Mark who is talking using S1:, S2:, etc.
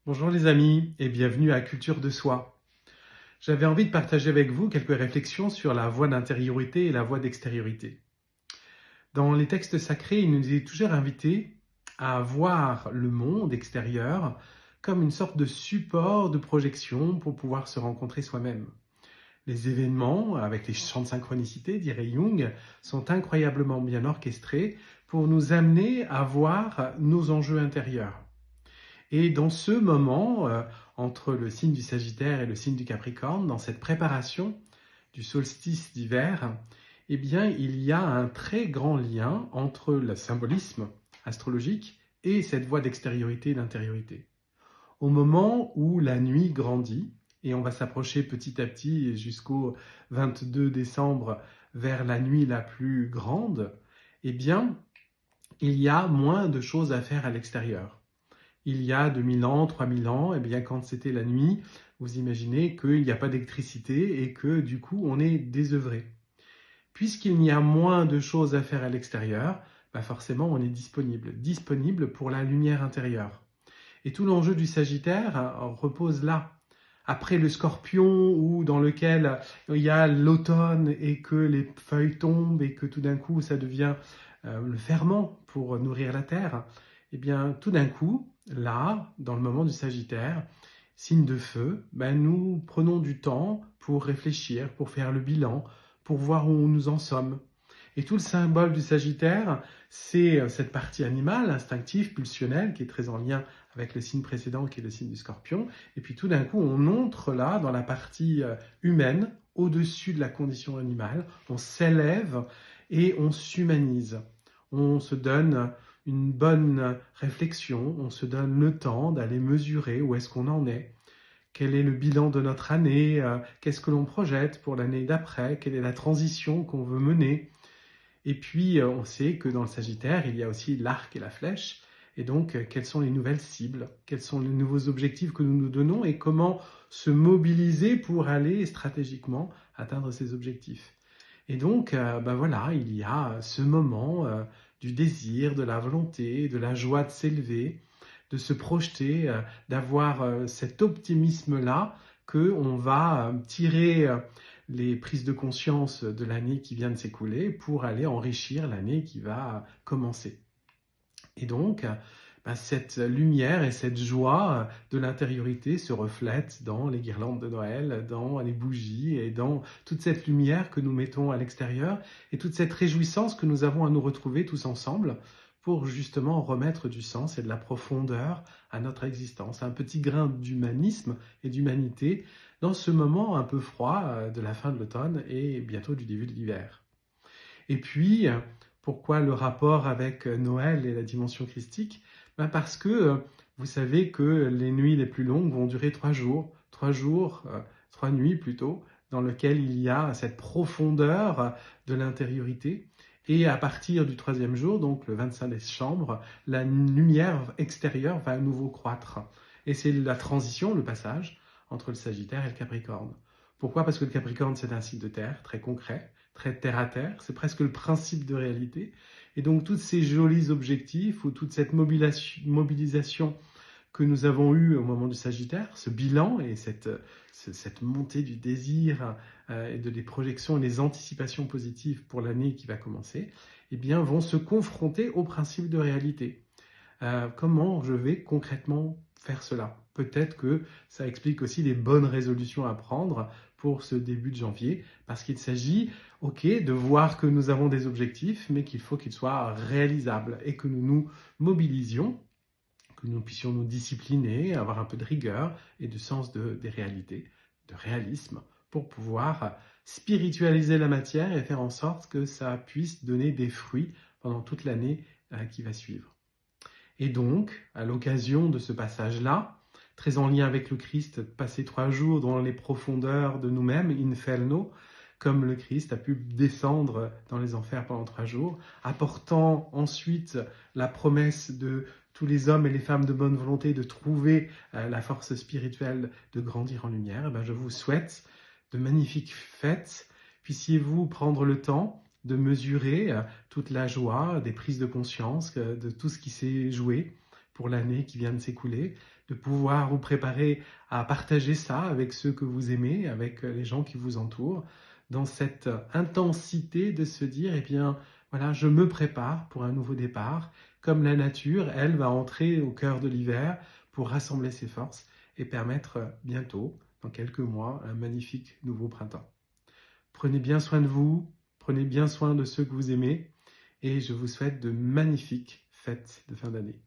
S1: Bonjour les amis et bienvenue à Culture de Soi. J'avais envie de partager avec vous quelques réflexions sur la voie d'intériorité et la voie d'extériorité. Dans les textes sacrés, il nous est toujours invité à voir le monde extérieur comme une sorte de support de projection pour pouvoir se rencontrer soi-même. Les événements, avec les champs de synchronicité, dirait Jung, sont incroyablement bien orchestrés pour nous amener à voir nos enjeux intérieurs. Et dans ce moment, entre le signe du Sagittaire et le signe du Capricorne, dans cette préparation du solstice d'hiver, eh bien, il y a un très grand lien entre le symbolisme astrologique et cette voie d'extériorité et d'intériorité. Au moment où la nuit grandit, et on va s'approcher petit à petit jusqu'au 22 décembre vers la nuit la plus grande, eh bien, il y a moins de choses à faire à l'extérieur. Il y a 2000 ans, 3000 ans, et bien quand c'était la nuit, vous imaginez qu'il n'y a pas d'électricité et que du coup on est désœuvré. Puisqu'il y a moins de choses à faire à l'extérieur, forcément on est disponible pour la lumière intérieure. Et tout l'enjeu du Sagittaire repose là. Après le Scorpion, ou dans lequel il y a l'automne et que les feuilles tombent et que tout d'un coup ça devient le ferment pour nourrir la terre, et bien tout d'un coup, là, dans le moment du Sagittaire, signe de feu, nous prenons du temps pour réfléchir, pour faire le bilan, pour voir où nous en sommes. Et tout le symbole du Sagittaire, c'est cette partie animale, instinctive, pulsionnelle, qui est très en lien avec le signe précédent, qui est le signe du Scorpion. Et puis tout d'un coup, on entre là, dans la partie humaine, au-dessus de la condition animale, on s'élève et on s'humanise. On se donne une bonne réflexion, on se donne le temps d'aller mesurer où est-ce qu'on en est, quel est le bilan de notre année, qu'est-ce que l'on projette pour l'année d'après, quelle est la transition qu'on veut mener. Et puis, on sait que dans le Sagittaire, il y a aussi l'arc et la flèche. Et donc, quelles sont les nouvelles cibles? Quels sont les nouveaux objectifs que nous nous donnons? Et comment se mobiliser pour aller stratégiquement atteindre ces objectifs? Et donc, voilà, il y a ce moment du désir, de la volonté, de la joie de s'élever, de se projeter, d'avoir cet optimisme-là qu'on va tirer les prises de conscience de l'année qui vient de s'écouler pour aller enrichir l'année qui va commencer. Et donc, cette lumière et cette joie de l'intériorité se reflètent dans les guirlandes de Noël, dans les bougies et dans toute cette lumière que nous mettons à l'extérieur et toute cette réjouissance que nous avons à nous retrouver tous ensemble pour justement remettre du sens et de la profondeur à notre existence, un petit grain d'humanisme et d'humanité dans ce moment un peu froid de la fin de l'automne et bientôt du début de l'hiver. Et puis, pourquoi le rapport avec Noël et la dimension christique? Parce que vous savez que les nuits les plus longues vont durer 3 jours, 3 nuits plutôt, dans lesquelles il y a cette profondeur de l'intériorité. Et à partir du 3e jour, donc le 25 décembre, la lumière extérieure va à nouveau croître. Et c'est la transition, le passage entre le Sagittaire et le Capricorne. Pourquoi? Parce que le Capricorne, c'est un signe de terre, très concret, très terre à terre, c'est presque le principe de réalité. Et donc, tous ces jolis objectifs ou toute cette mobilisation que nous avons eue au moment du Sagittaire, ce bilan et cette montée du désir et des projections et des anticipations positives pour l'année qui va commencer, eh bien, vont se confronter au principe de réalité. Comment je vais concrètement faire cela? Peut-être que ça explique aussi les bonnes résolutions à prendre pour ce début de janvier, parce qu'il s'agit, de voir que nous avons des objectifs, mais qu'il faut qu'ils soient réalisables et que nous nous mobilisions, que nous puissions nous discipliner, avoir un peu de rigueur et de sens des réalités, de réalisme, pour pouvoir spiritualiser la matière et faire en sorte que ça puisse donner des fruits pendant toute l'année qui va suivre. Et donc, à l'occasion de ce passage-là, très en lien avec le Christ, passer 3 jours dans les profondeurs de nous-mêmes, inferno, comme le Christ a pu descendre dans les enfers pendant 3 jours, apportant ensuite la promesse de tous les hommes et les femmes de bonne volonté de trouver la force spirituelle de grandir en lumière, je vous souhaite de magnifiques fêtes. Puissiez-vous prendre le temps de mesurer toute la joie, des prises de conscience, de tout ce qui s'est joué pour l'année qui vient de s'écouler, de pouvoir vous préparer à partager ça avec ceux que vous aimez, avec les gens qui vous entourent, dans cette intensité de se dire, eh bien, voilà, je me prépare pour un nouveau départ, comme la nature, elle, va entrer au cœur de l'hiver pour rassembler ses forces et permettre bientôt, dans quelques mois, un magnifique nouveau printemps. Prenez bien soin de vous, prenez bien soin de ceux que vous aimez, et je vous souhaite de magnifiques fêtes de fin d'année.